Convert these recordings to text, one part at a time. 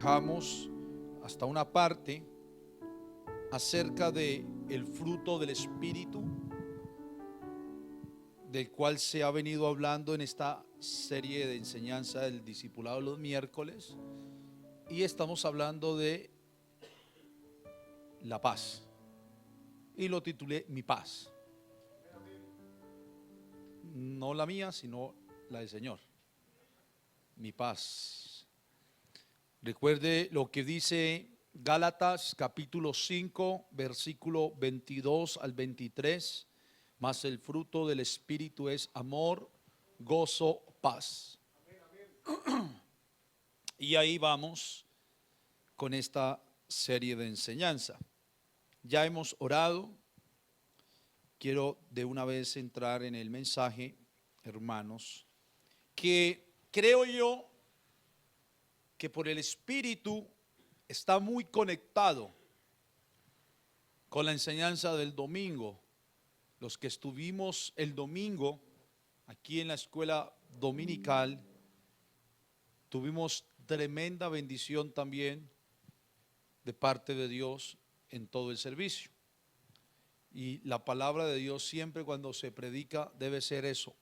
Trabajamos hasta una parte acerca de el fruto del Espíritu, del cual se ha venido hablando en esta serie de enseñanza del discipulado los miércoles, y estamos hablando de la paz, y lo titulé Mi paz, no la mía, sino la del Señor. Mi paz. Recuerde lo que dice Gálatas capítulo 5 versículo 22 al 23, mas el fruto del Espíritu es amor, gozo, paz. Y ahí vamos con esta serie de enseñanza. Ya hemos orado. Quiero de una vez entrar en el mensaje, hermanos, que creo yo que por el Espíritu está muy conectado con la enseñanza del domingo. Los que estuvimos el domingo aquí en la escuela dominical, tuvimos tremenda bendición también de parte de Dios en todo el servicio. Y la palabra de Dios siempre cuando se predica debe ser eso,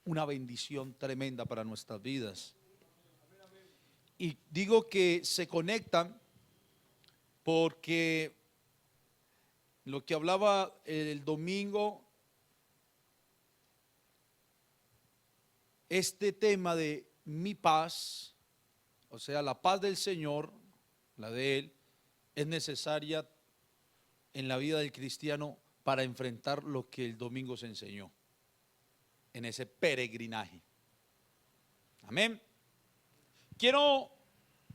una bendición tremenda para nuestras vidas. Y digo que se conectan porque lo que hablaba el domingo, este tema de mi paz, o sea, la paz del Señor, la de Él, es necesaria en la vida del cristiano para enfrentar lo que el domingo se enseñó en ese peregrinaje. Amén. Quiero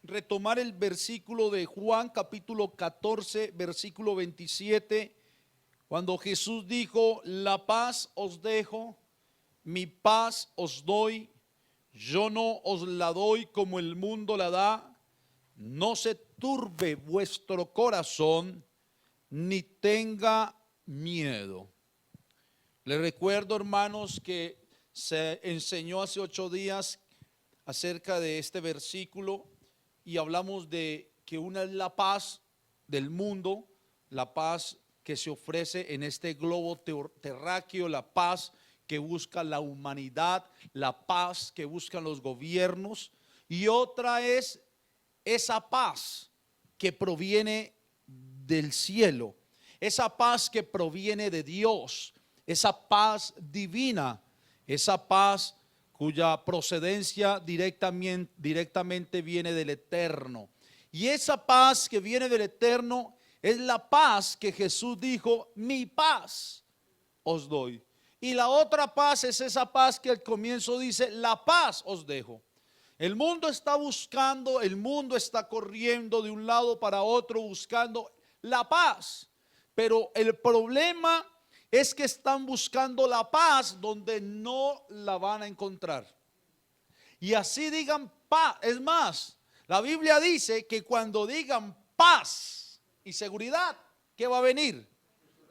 retomar el versículo de Juan capítulo 14 versículo 27, cuando Jesús dijo: la paz os dejo, mi paz os doy, yo no os la doy como el mundo la da, no se turbe vuestro corazón, ni tenga miedo. Les recuerdo, hermanos, que se enseñó hace 8 días acerca de este versículo y hablamos de que una es la paz del mundo, la paz que se ofrece en este globo terráqueo, la paz que busca la humanidad, la paz que buscan los gobiernos, y otra es esa paz que proviene del cielo, esa paz que proviene de Dios, esa paz divina, esa paz cuya procedencia directamente viene del Eterno. Y esa paz que viene del Eterno es la paz que Jesús dijo: mi paz os doy. Y la otra paz es esa paz que al comienzo dice: la paz os dejo. El mundo está buscando, el mundo está corriendo de un lado para otro buscando la paz. Pero el problema es que están buscando la paz donde no la van a encontrar. Y así digan paz. Es más, la Biblia dice que cuando digan paz y seguridad, ¿qué va a venir?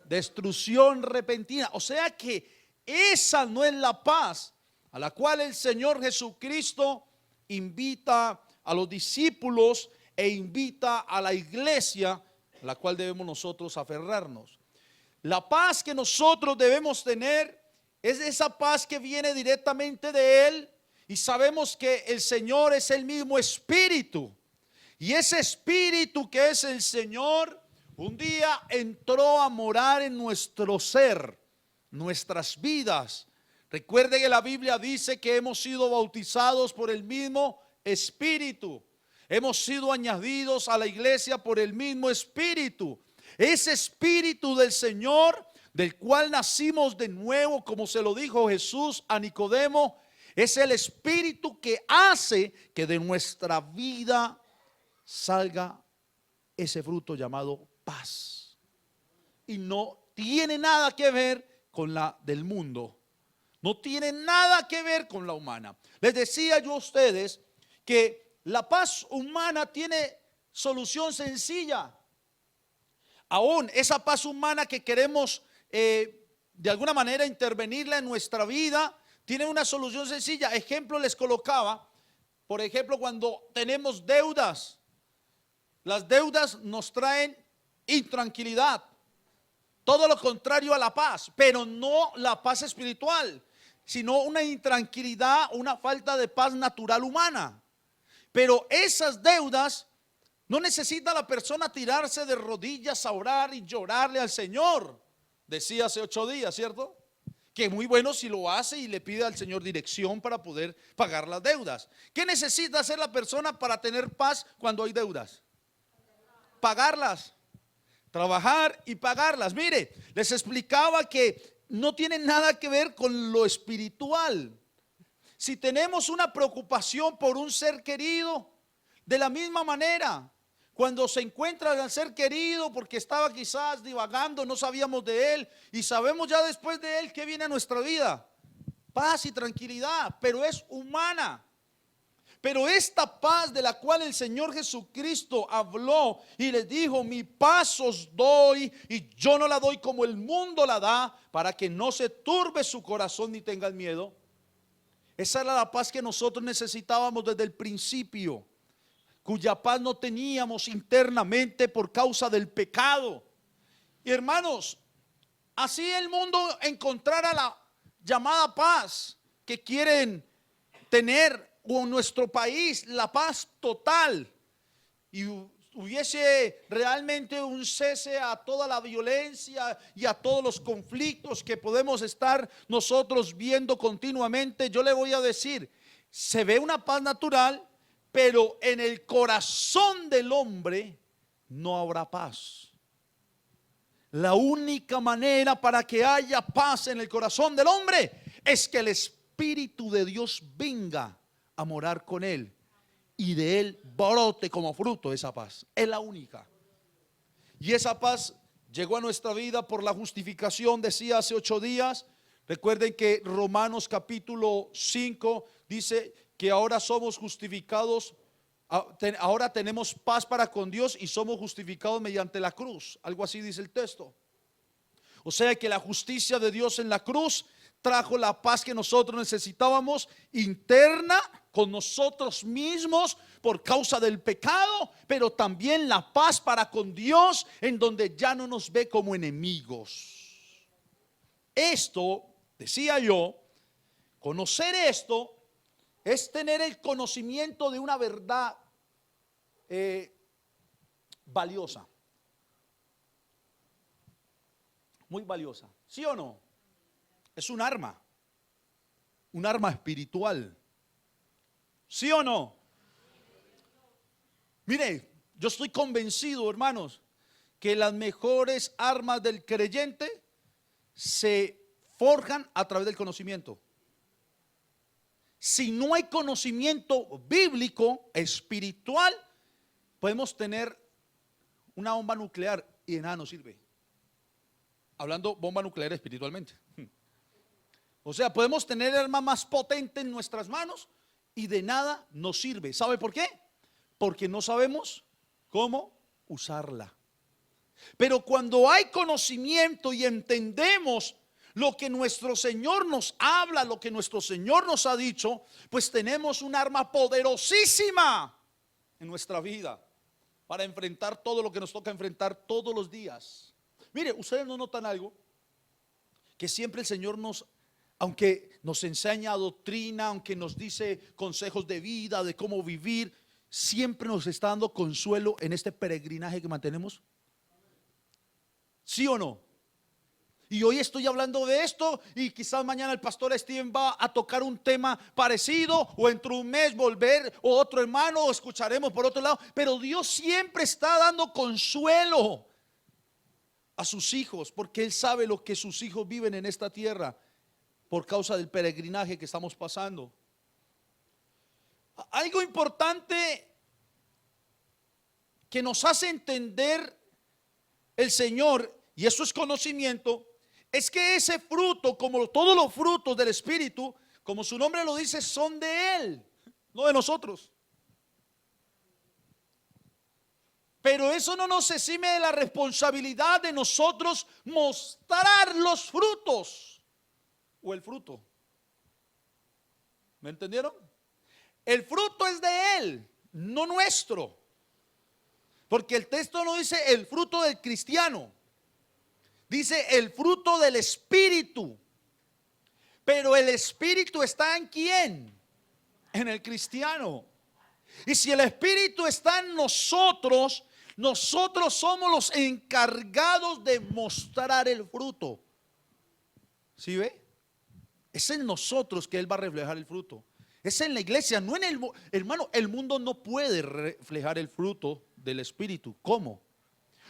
Destrucción repentina. O sea que esa no es la paz a la cual el Señor Jesucristo invita a los discípulos e invita a la iglesia, a la cual debemos nosotros aferrarnos. La paz que nosotros debemos tener es esa paz que viene directamente de Él, y sabemos que el Señor es el mismo Espíritu, y ese Espíritu que es el Señor un día entró a morar en nuestro ser, nuestras vidas. Recuerde que la Biblia dice que hemos sido bautizados por el mismo Espíritu, hemos sido añadidos a la iglesia por el mismo Espíritu. Ese Espíritu del Señor, del cual nacimos de nuevo, como se lo dijo Jesús a Nicodemo, es el Espíritu que hace que de nuestra vida salga ese fruto llamado paz. Y no tiene nada que ver con la del mundo, no tiene nada que ver con la humana. Les decía yo a ustedes que la paz humana tiene solución sencilla. Aún esa paz humana que queremos de alguna manera intervenirla en nuestra vida, tiene una solución sencilla. Ejemplo les colocaba, por ejemplo, cuando tenemos deudas, Las deudas nos traen intranquilidad, todo lo contrario a la paz, pero no la paz espiritual, sino una intranquilidad, una falta de paz natural humana. Pero esas deudas no necesita la persona tirarse de rodillas a orar y llorarle al Señor. Decía hace 8 días, ¿cierto? Que muy bueno si lo hace y le pide al Señor dirección para poder pagar las deudas. ¿Qué necesita hacer la persona para tener paz cuando hay deudas? Pagarlas, trabajar y pagarlas. Mire, les explicaba que no tiene nada que ver con lo espiritual. Si tenemos una preocupación por un ser querido, de la misma manera, cuando se encuentra al ser querido porque estaba quizás divagando, no sabíamos de él y sabemos ya después de él que viene a nuestra vida, paz y tranquilidad, pero es humana. Pero esta paz de la cual el Señor Jesucristo habló y les dijo: mi paz os doy, y yo no la doy como el mundo la da, para que no se turbe su corazón ni tengan miedo. Esa era la paz que nosotros necesitábamos desde el principio, cuya paz no teníamos internamente por causa del pecado. Y hermanos, así el mundo encontrara la llamada paz que quieren tener, o en nuestro país la paz total, y hubiese realmente un cese a toda la violencia y a todos los conflictos que podemos estar nosotros viendo continuamente, yo le voy a decir, se ve una paz natural, pero en el corazón del hombre no habrá paz. La única manera para que haya paz en el corazón del hombre es que el Espíritu de Dios venga a morar con él y de él brote como fruto esa paz. Es la única. Y esa paz llegó a nuestra vida por la justificación, decía hace 8 días. Recuerden que Romanos capítulo 5 dice que ahora somos justificados, ahora tenemos paz para con Dios y somos justificados mediante la cruz. Algo así dice el texto. O sea que la justicia de Dios en la cruz trajo la paz que nosotros necesitábamos, interna con nosotros mismos por causa del pecado, pero también la paz para con Dios, en donde ya no nos ve como enemigos. Esto, decía yo, conocer esto es tener el conocimiento de una verdad valiosa, muy valiosa, ¿sí o no? Es un arma espiritual, ¿sí o no? Mire, yo estoy convencido, hermanos, que las mejores armas del creyente se forjan a través del conocimiento. Si no hay conocimiento bíblico, espiritual, podemos tener una bomba nuclear y de nada nos sirve. Hablando bomba nuclear espiritualmente. O sea, podemos tener el arma más potente en nuestras manos y de nada nos sirve. ¿Sabe por qué? Porque no sabemos cómo usarla. Pero cuando hay conocimiento y entendemos lo que nuestro Señor nos habla, lo que nuestro Señor nos ha dicho, pues tenemos un arma poderosísima en nuestra vida para enfrentar todo lo que nos toca enfrentar todos los días. Mire, ustedes no notan algo, que siempre el Señor nos, aunque nos enseña doctrina, aunque nos dice consejos de vida, de cómo vivir, siempre nos está dando consuelo en este peregrinaje que mantenemos. ¿Sí o no? Y hoy estoy hablando de esto y quizás mañana el pastor Steven va a tocar un tema parecido, o dentro de un mes volver o otro hermano, o escucharemos por otro lado. Pero Dios siempre está dando consuelo a sus hijos, porque Él sabe lo que sus hijos viven en esta tierra por causa del peregrinaje que estamos pasando. Algo importante que nos hace entender el Señor, y eso es conocimiento, es que ese fruto, como todos los frutos del Espíritu, como su nombre lo dice, son de Él, no de nosotros. Pero eso no nos exime de la responsabilidad de nosotros mostrar los frutos o el fruto. ¿Me entendieron? El fruto es de Él, no nuestro. Porque el texto no dice el fruto del cristiano, dice el fruto del Espíritu. Pero el Espíritu está ¿en quién? En el cristiano. Y si el Espíritu está en nosotros, nosotros somos los encargados de mostrar el fruto. ¿Sí ve? Es en nosotros que Él va a reflejar el fruto. Es en la iglesia, no en el hermano. El mundo no puede reflejar el fruto del Espíritu. ¿Cómo?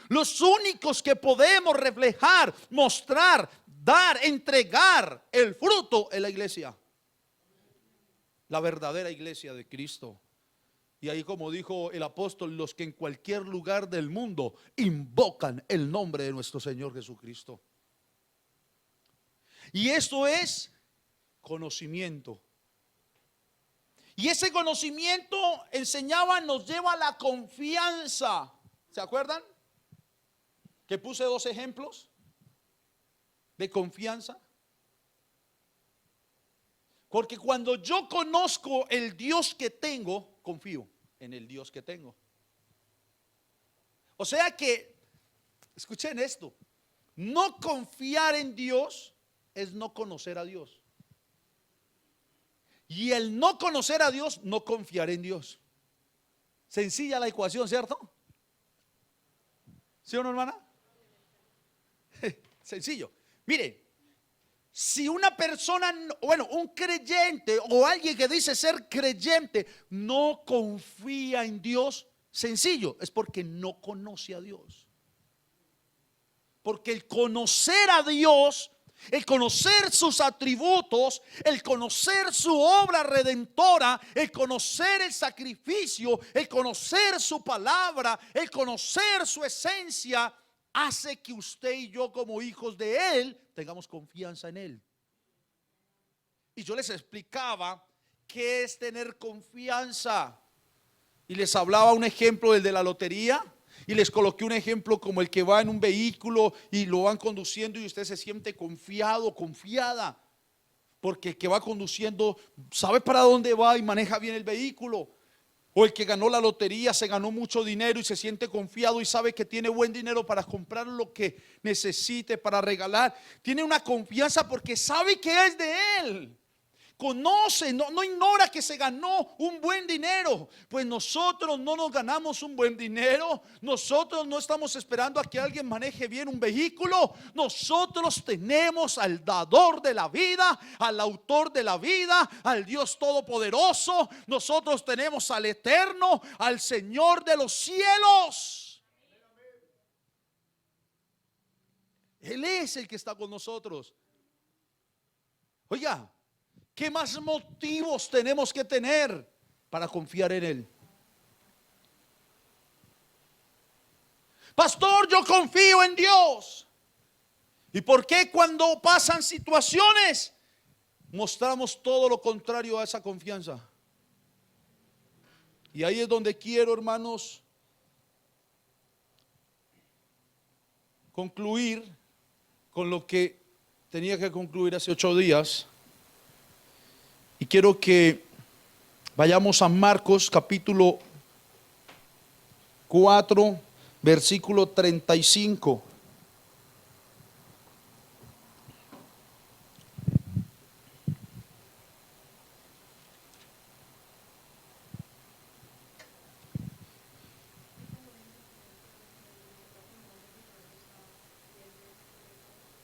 Los únicos que podemos reflejar, mostrar, dar, entregar el fruto es la iglesia, la verdadera iglesia de Cristo. Y ahí, como dijo el apóstol, los que en cualquier lugar del mundo invocan el nombre de nuestro Señor Jesucristo. Y esto es conocimiento. Y ese conocimiento, enseñaba, nos lleva a la confianza. ¿Se acuerdan? Que puse 2 ejemplos de confianza. Porque cuando yo conozco el Dios que tengo, confío en el Dios que tengo. O sea que, escuchen esto, no confiar en Dios es no conocer a Dios. Y el no conocer a Dios, no confiar en Dios. Sencilla la ecuación, ¿cierto? ¿Sí o no, hermana? Sencillo. Mire, si una persona, bueno, un creyente o alguien que dice ser creyente no confía en Dios, sencillo, es porque no conoce a Dios. Porque el conocer a Dios, el conocer sus atributos, el conocer su obra redentora, el conocer el sacrificio, el conocer su palabra, el conocer su esencia, hace que usted y yo, como hijos de Él, tengamos confianza en Él. Y yo les explicaba qué es tener confianza. Y les hablaba un ejemplo del de la lotería. Y les coloqué un ejemplo como el que va en un vehículo y lo van conduciendo y usted se siente confiado, confiada. Porque el que va conduciendo sabe para dónde va y maneja bien el vehículo. O el que ganó la lotería, se ganó mucho dinero y se siente confiado y sabe que tiene buen dinero para comprar lo que necesite, para regalar. Tiene una confianza porque sabe que es de él. Conoce, no ignora que se ganó un buen dinero. Pues nosotros no nos ganamos un buen dinero. Nosotros no estamos esperando a que alguien maneje bien un vehículo. Nosotros tenemos al dador de la vida, al autor de la vida, al Dios todopoderoso. Nosotros tenemos al eterno, al Señor de los cielos. Él es el que está con nosotros. Oiga, ¿qué más motivos tenemos que tener para confiar en Él? Pastor, yo confío en Dios. ¿Y por qué cuando pasan situaciones mostramos todo lo contrario a esa confianza? Y ahí es donde quiero, hermanos, concluir con lo que tenía que concluir hace 8 días. Y quiero que vayamos a Marcos capítulo 4, versículo 35.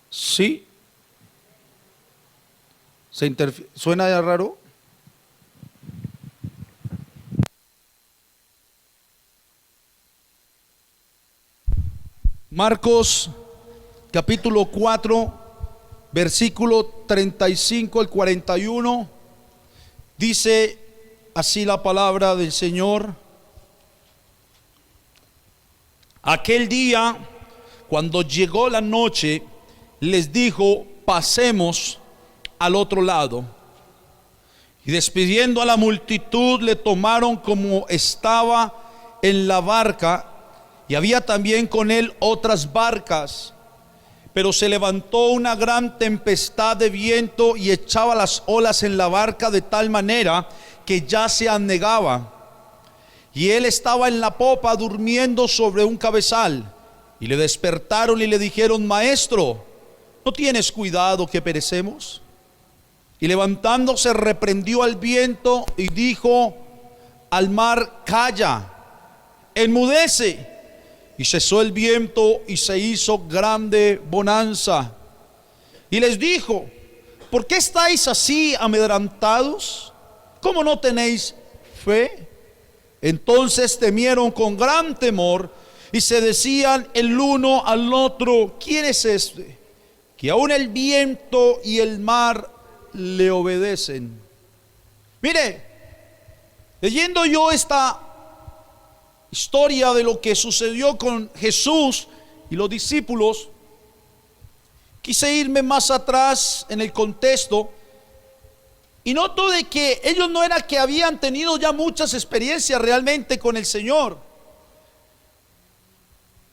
¿Sí? ¿Suena ya raro? Marcos capítulo 4, versículo 35 al 41. Dice así la palabra del Señor. Aquel día, cuando llegó la noche, les dijo: pasemos al otro lado. Y despidiendo a la multitud, le tomaron como estaba en la barca, y había también con él otras barcas. Pero se levantó una gran tempestad de viento y echaba las olas en la barca de tal manera que ya se anegaba. y él estaba en la popa durmiendo sobre un cabezal. Y le despertaron y le dijeron: Maestro, ¿no tienes cuidado que perecemos? Y levantándose reprendió al viento y dijo al mar: Calla, enmudece. Y cesó el viento y se hizo grande bonanza. Y les dijo: ¿por qué estáis así amedrentados? ¿Cómo no tenéis fe? Entonces temieron con gran temor y se decían el uno al otro: ¿quién es este, que aún el viento y el mar le obedecen? Mire, leyendo yo esta historia de lo que sucedió con Jesús y los discípulos, quise irme más atrás en el contexto y noto de que ellos no era que habían tenido ya muchas experiencias realmente con el Señor.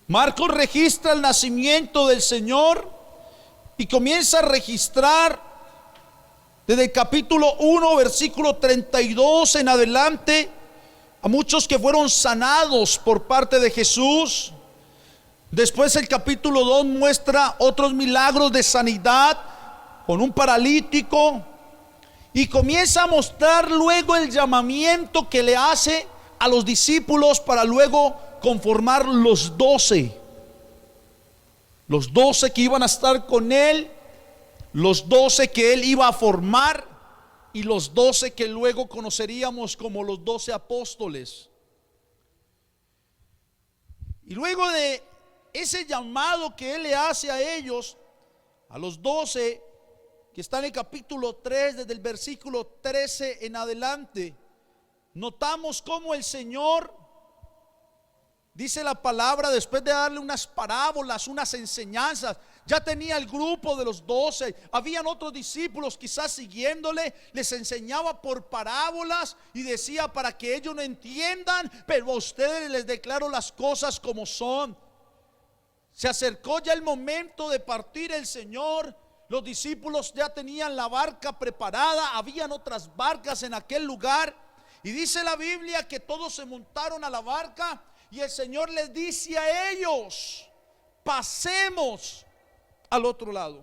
Marcos registra el nacimiento del Señor y comienza a registrar desde el capítulo 1, versículo 32 en adelante, a muchos que fueron sanados por parte de Jesús. Después el capítulo 2 muestra otros milagros de sanidad con un paralítico, y comienza a mostrar luego el llamamiento que le hace a los discípulos para luego conformar los 12 que iban a estar con él, los 12 que él iba a formar, y los 12 que luego conoceríamos como los 12 apóstoles. Y luego de ese llamado que él le hace a ellos, a los 12 que está en el capítulo 3, desde el versículo 13 en adelante, notamos cómo el Señor, dice la palabra, después de darle unas parábolas, unas enseñanzas, ya tenía el grupo de los 12, habían otros discípulos quizás siguiéndole, les enseñaba por parábolas y decía: para que ellos no entiendan, pero a ustedes les declaro las cosas como son. Se acercó ya el momento de partir el Señor. Los discípulos ya tenían la barca preparada, habían otras barcas en aquel lugar, y dice la Biblia que todos se montaron a la barca y el Señor les dice a ellos: pasemos al otro lado.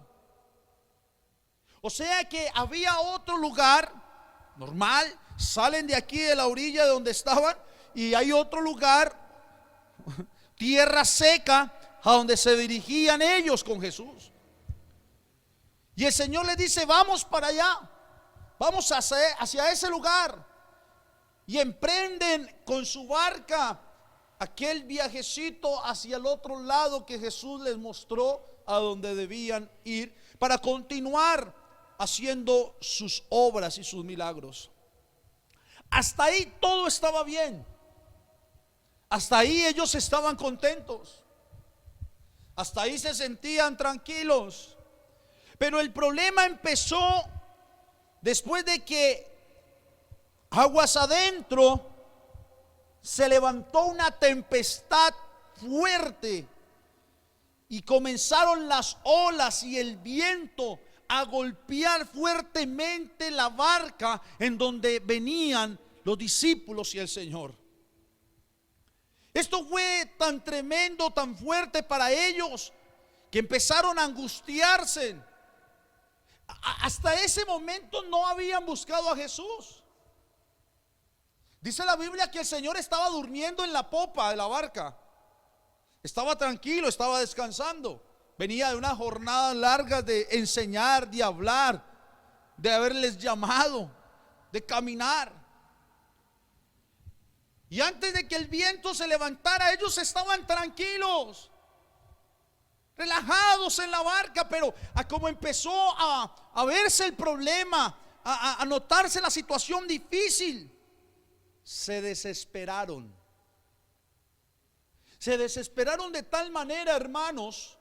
O sea que había otro lugar normal, salen de aquí de la orilla de donde estaban y hay otro lugar, tierra seca, a donde se dirigían ellos con Jesús. Y el Señor les dice: vamos para allá, vamos hacia ese lugar. Y emprenden con su barca aquel viajecito hacia el otro lado que Jesús les mostró a donde debían ir para continuar haciendo sus obras y sus milagros. Hasta ahí todo estaba bien. Hasta ahí ellos estaban contentos. Hasta ahí se sentían tranquilos. Pero el problema empezó después de que aguas adentro se levantó una tempestad fuerte y comenzaron las olas y el viento a golpear fuertemente la barca en donde venían los discípulos y el Señor. Esto fue tan tremendo, tan fuerte para ellos, que empezaron a angustiarse. Hasta ese momento no habían buscado a Jesús. Dice la Biblia que el Señor estaba durmiendo en la popa de la barca. Estaba tranquilo, estaba descansando. Venía de una jornada larga de enseñar, de hablar, de haberles llamado, de caminar. Y antes de que el viento se levantara, ellos estaban tranquilos, relajados en la barca. Pero como empezó a verse el problema, a notarse la situación difícil, se desesperaron. Se desesperaron de tal manera, hermanos,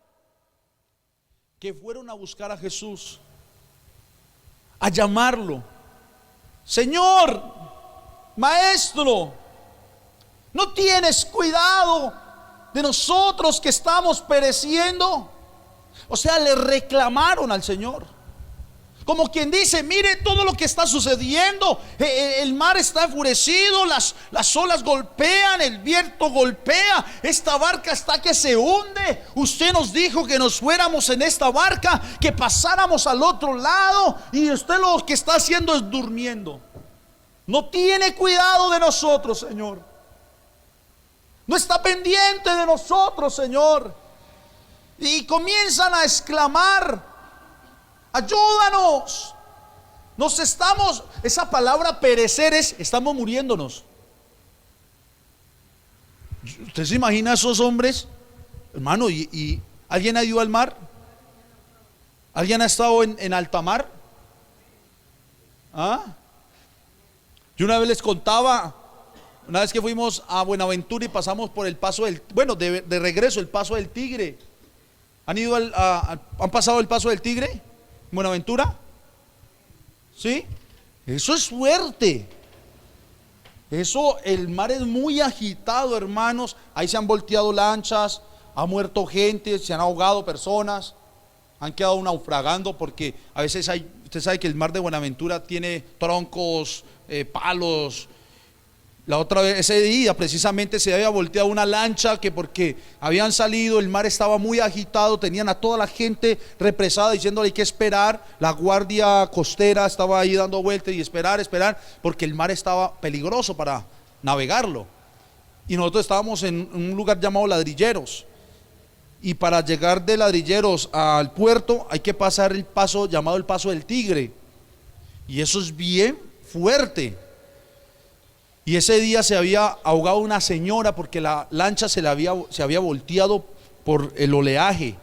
que fueron a buscar a Jesús, a llamarlo: Señor, Maestro, ¿no tienes cuidado de nosotros que estamos pereciendo? O sea, le reclamaron al Señor. Como quien dice: mire todo lo que está sucediendo. El mar está enfurecido, las olas golpean, el viento golpea, esta barca está que se hunde. Usted nos dijo que nos fuéramos en esta barca, que pasáramos al otro lado, y usted lo que está haciendo es durmiendo. No tiene cuidado de nosotros, Señor. No está pendiente de nosotros, Señor. Y comienzan a exclamar: ayúdanos. Nos estamos, esa palabra perecer es, estamos muriéndonos. ¿Usted se imagina a esos hombres, hermano? ¿Y alguien ha ido al mar? ¿Alguien ha estado en alta mar? ¿Ah? Yo una vez les contaba, una vez que fuimos a Buenaventura y pasamos por el paso del, bueno, de regreso, el paso del Tigre. ¿Han ido han pasado el paso del Tigre? ¿Buenaventura? ¿Sí? Eso es fuerte. Eso, el mar es muy agitado, hermanos. Ahí se han volteado lanchas, ha muerto gente, se han ahogado personas, han quedado naufragando, porque a veces hay, usted sabe que el mar de Buenaventura tiene troncos, palos. La otra vez, ese día precisamente se había volteado una lancha, que porque habían salido, el mar estaba muy agitado, tenían a toda la gente represada diciéndole: hay que esperar. La guardia costera estaba ahí dando vueltas y esperar, porque el mar estaba peligroso para navegarlo. Y nosotros estábamos en un lugar llamado Ladrilleros, y para llegar de Ladrilleros al puerto hay que pasar el paso llamado el Paso del Tigre, y eso es bien fuerte. Y ese día se había ahogado una señora porque la lancha se había volteado por el oleaje.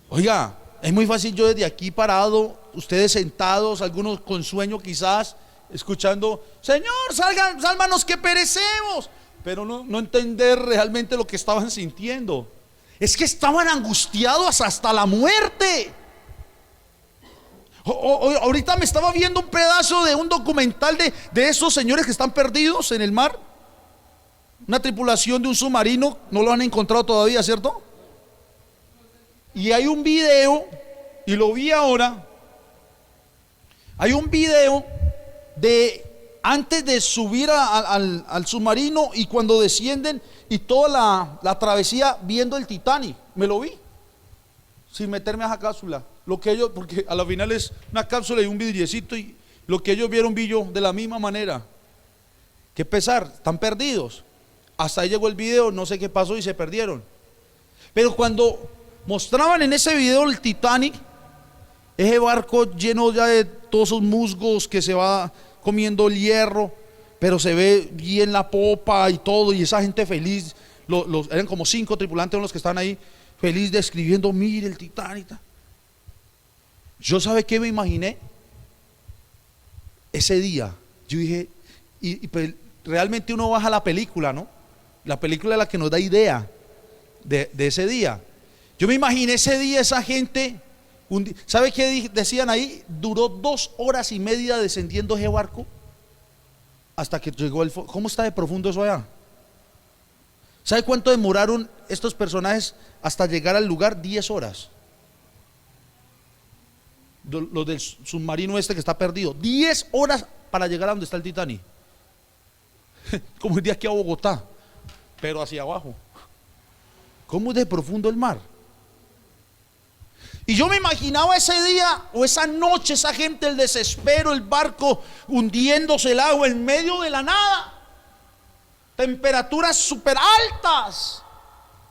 Oiga, es muy fácil yo desde aquí parado, ustedes sentados, algunos con sueño quizás, escuchando: Señor, sálvanos que perecemos. Pero no entender realmente lo que estaban sintiendo. Es que estaban angustiados hasta la muerte. Ahorita me estaba viendo un pedazo de un documental de esos señores que están perdidos en el mar. Una tripulación de un submarino, no lo han encontrado todavía, ¿cierto? Y hay un video, y lo vi ahora. Hay un video de antes de subir al submarino y cuando descienden, y toda la travesía viendo el Titanic. Me lo vi sin meterme a esa cápsula. Lo que ellos, porque a la final es una cápsula y un vidriecito, y lo que ellos vieron vi yo de la misma manera. Qué pesar, están perdidos. Hasta ahí llegó el video, no sé qué pasó y se perdieron. Pero cuando mostraban en ese video el Titanic, ese barco lleno ya de todos esos musgos que se va comiendo el hierro, pero se ve bien la popa y todo, y esa gente feliz, eran como 5 tripulantes los que estaban ahí, feliz describiendo: mire el Titanic. Yo, ¿sabe qué me imaginé? Ese día, yo dije, pues, realmente uno baja la película, ¿no? La película es la que nos da idea de ese día. Yo me imaginé ese día, esa gente, ¿sabe qué decían ahí? Duró 2 horas y media descendiendo ese barco hasta que llegó el fondo. ¿Cómo está de profundo eso allá? ¿Sabe cuánto demoraron estos personajes hasta llegar al lugar? 10 horas. Los del submarino este que está perdido, 10 horas para llegar a donde está el Titanic. Como el de aquí a Bogotá, pero hacia abajo. ¿Cómo es de profundo el mar? Y yo me imaginaba ese día o esa noche, esa gente, el desespero, el barco hundiéndose, el agua en medio de la nada, temperaturas súper altas.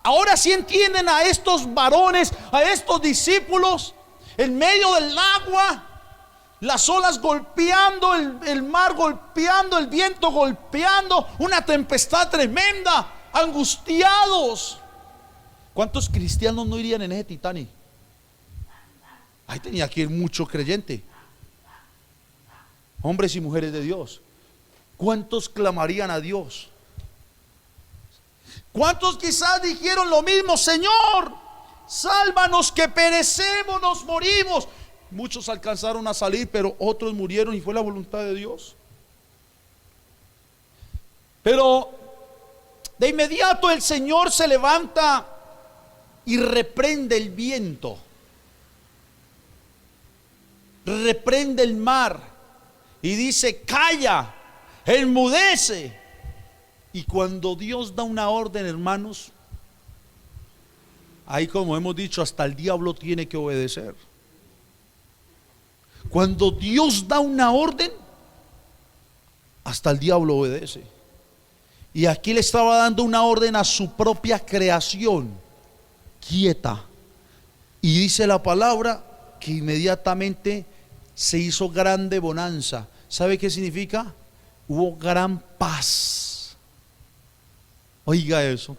Ahora sí entienden a estos varones, a estos discípulos, en medio del agua, las olas golpeando, el mar golpeando, el viento golpeando, una tempestad tremenda, angustiados. ¿Cuántos cristianos no irían en ese Titanic? Ahí tenía que ir mucho creyente, hombres y mujeres de Dios. ¿Cuántos clamarían a Dios? ¿Cuántos quizás dijeron lo mismo? Señor, sálvanos que perecemos, nos morimos. Muchos alcanzaron a salir, pero otros murieron y fue la voluntad de Dios. Pero de inmediato el Señor se levanta y reprende el viento. reprende el mar y dice: calla, enmudece. Y cuando Dios da una orden, hermanos, ahí, como hemos dicho, hasta el diablo tiene que obedecer. Cuando Dios da una orden, hasta el diablo obedece. Y aquí le estaba dando una orden a su propia creación: quieta. Y dice la palabra que inmediatamente se hizo grande bonanza. ¿Sabe qué significa? Hubo gran paz. Oiga eso.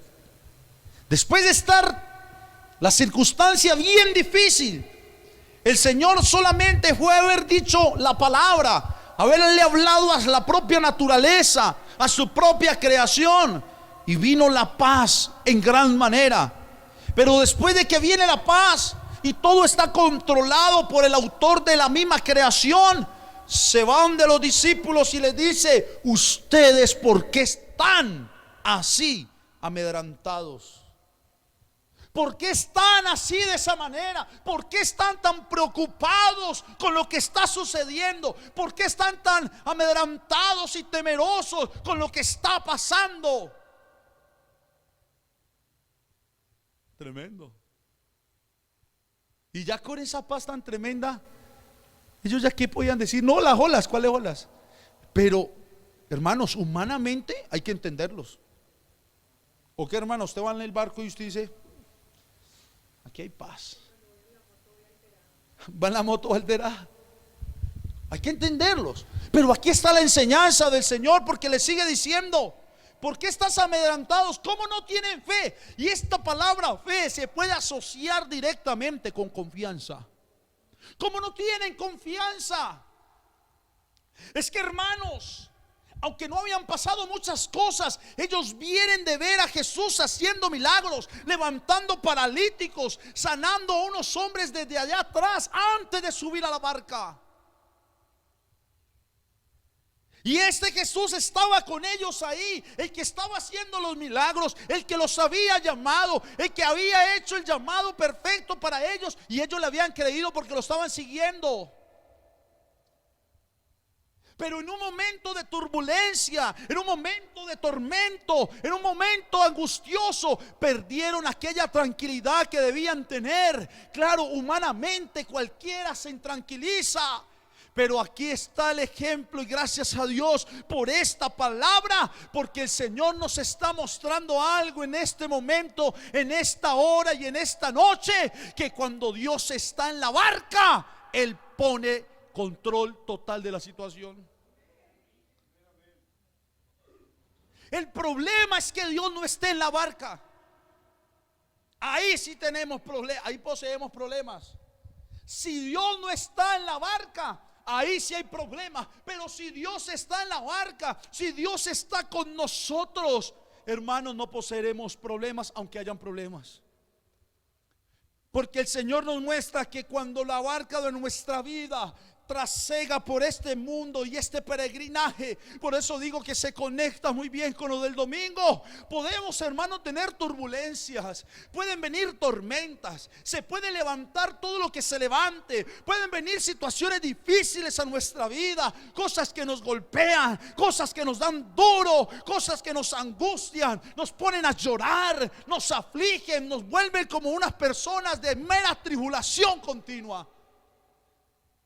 Después de estar la circunstancia bien difícil, el Señor solamente fue haber dicho la palabra, haberle hablado a la propia naturaleza, a su propia creación, y vino la paz en gran manera. Pero después de que viene la paz y todo está controlado por el autor de la misma creación, se van de los discípulos y les dice: ustedes, ¿por qué están así amedrentados? ¿Por qué están así, de esa manera? ¿Por qué están tan preocupados con lo que está sucediendo? ¿Por qué están tan amedrentados y temerosos con lo que está pasando? Tremendo. Y ya con esa paz tan tremenda, ellos ya que podían decir: no, las olas, ¿cuáles olas? Pero, hermanos, humanamente hay que entenderlos. ¿O qué, hermano? Usted va en el barco y usted dice: aquí hay paz. Va en la moto alterada. Hay que entenderlos. Pero aquí está la enseñanza del Señor, porque le sigue diciendo: ¿por qué estás amedrentados? ¿Cómo no tienen fe? Y esta palabra fe se puede asociar directamente con confianza. ¿Cómo no tienen confianza? Es que, hermanos, aunque no habían pasado muchas cosas, ellos vienen de ver a Jesús haciendo milagros, levantando paralíticos, sanando a unos hombres desde allá atrás antes de subir a la barca. Y este Jesús estaba con ellos ahí, el que estaba haciendo los milagros, el que los había llamado, el que había hecho el llamado perfecto para ellos, y ellos le habían creído porque lo estaban siguiendo. Pero en un momento de turbulencia, en un momento de tormento, en un momento angustioso, perdieron aquella tranquilidad que debían tener. Claro, humanamente cualquiera se intranquiliza, pero aquí está el ejemplo, y gracias a Dios por esta palabra, porque el Señor nos está mostrando algo en este momento, en esta hora y en esta noche, que cuando Dios está en la barca, Él pone control total de la situación. El problema es que Dios no esté en la barca. Ahí sí tenemos problemas, ahí poseemos problemas. Si Dios no está en la barca, ahí sí hay problemas. Pero si Dios está en la barca, si Dios está con nosotros, hermanos, no poseeremos problemas, aunque hayan problemas. Porque el Señor nos muestra que cuando la barca de nuestra vida trasega por este mundo y este peregrinaje, por eso digo que se conecta muy bien con lo del domingo. Podemos, hermanos, tener turbulencias, pueden venir tormentas, se puede levantar todo lo que se levante, pueden venir situaciones difíciles a nuestra vida, cosas que nos golpean, cosas que nos dan duro, cosas que nos angustian, nos ponen a llorar, nos afligen, nos vuelven como unas personas de mera tribulación continua.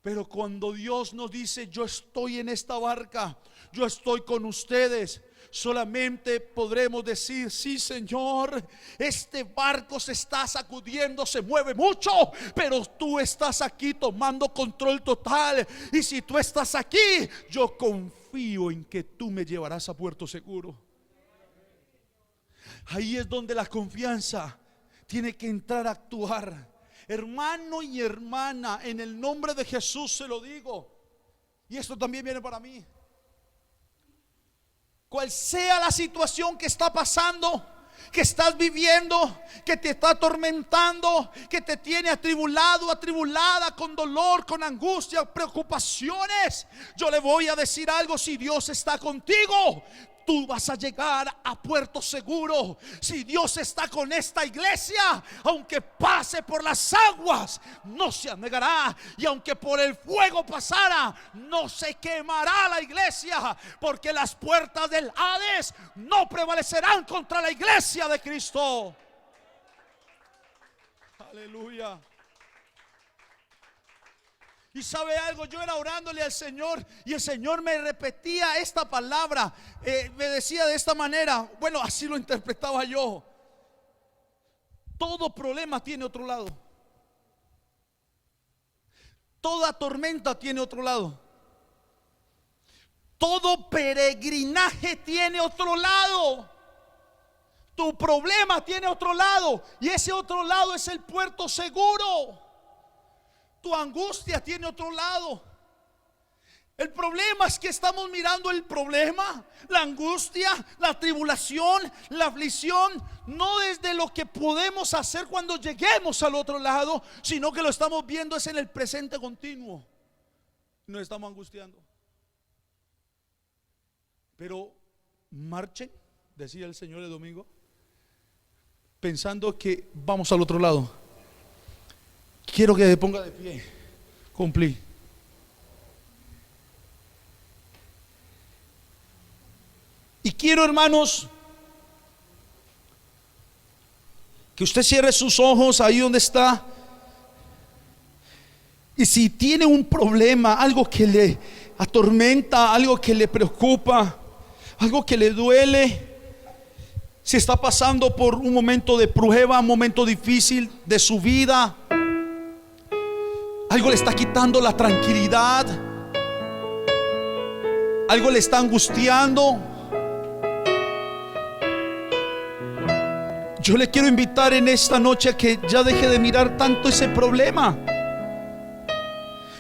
Pero cuando Dios nos dice: yo estoy en esta barca, yo estoy con ustedes, solamente podremos decir: sí, Señor, este barco se está sacudiendo, se mueve mucho, pero tú estás aquí tomando control total. Y si tú estás aquí, yo confío en que tú me llevarás a puerto seguro. Ahí es donde la confianza tiene que entrar a actuar. Hermano y hermana, en el nombre de Jesús se lo digo, y esto también viene para mí. Cual sea la situación que está pasando, que estás viviendo, que te está atormentando, que te tiene atribulado, atribulada, con dolor, con angustia, preocupaciones, yo le voy a decir algo: si Dios está contigo, tú vas a llegar a puerto seguro. Si Dios está con esta iglesia, aunque pase por las aguas, no se anegará. Y aunque por el fuego pasara, no se quemará la iglesia, porque las puertas del Hades no prevalecerán contra la iglesia de Cristo. Aleluya. Y sabe algo, yo era orándole al Señor y el Señor me repetía esta palabra, me decía de esta manera, bueno, así lo interpretaba yo: todo problema tiene otro lado, toda tormenta tiene otro lado, todo peregrinaje tiene otro lado, tu problema tiene otro lado, y ese otro lado es el puerto seguro. Tu angustia tiene otro lado. El problema es que estamos mirando el problema, la angustia, la tribulación, la aflicción, no desde lo que podemos hacer cuando lleguemos al otro lado, sino que lo estamos viendo es en el presente continuo. Nos estamos angustiando. Pero marchen, decía el Señor el domingo, pensando que vamos al otro lado. Quiero que se ponga de pie. Cumplí. Y quiero, hermanos, que usted cierre sus ojos ahí donde está. Y si tiene un problema, algo que le atormenta, algo que le preocupa, algo que le duele, si está pasando por un momento de prueba, un momento difícil de su vida, algo le está quitando la tranquilidad, algo le está angustiando, yo le quiero invitar en esta noche a que ya deje de mirar tanto ese problema.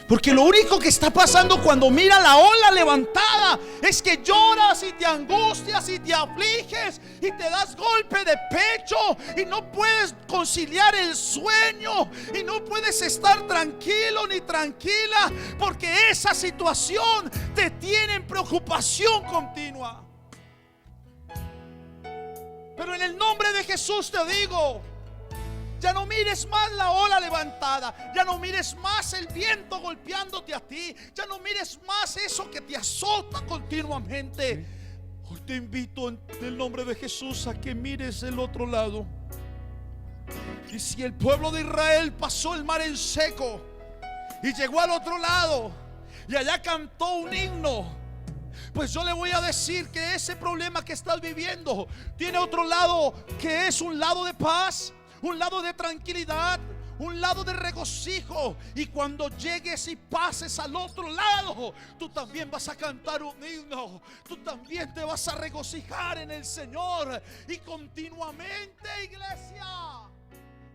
Porque lo único que está pasando cuando mira la ola levantada es que lloras y te angustias y te afliges y te das golpe de pecho y no puedes conciliar el sueño y no puedes estar tranquilo ni tranquila, porque esa situación te tiene en preocupación continua. Pero en el nombre de Jesús te digo: ya no mires más la ola levantada, ya no mires más el viento golpeándote a ti, ya no mires más eso que te azota continuamente. Hoy te invito en el nombre de Jesús a que mires el otro lado. Y si el pueblo de Israel pasó el mar en seco y llegó al otro lado y allá cantó un himno, pues yo le voy a decir que ese problema que estás viviendo tiene otro lado, que es un lado de paz, un lado de tranquilidad, un lado de regocijo. Y cuando llegues y pases al otro lado, tú también vas a cantar un himno, tú también te vas a regocijar en el Señor. Y continuamente, iglesia,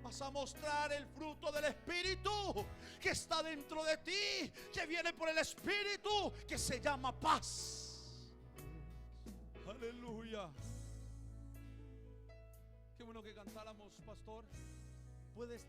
vas a mostrar el fruto del Espíritu que está dentro de ti, que viene por el Espíritu, que se llama paz. Aleluya. Qué bueno que cantáramos, pastor. Puedes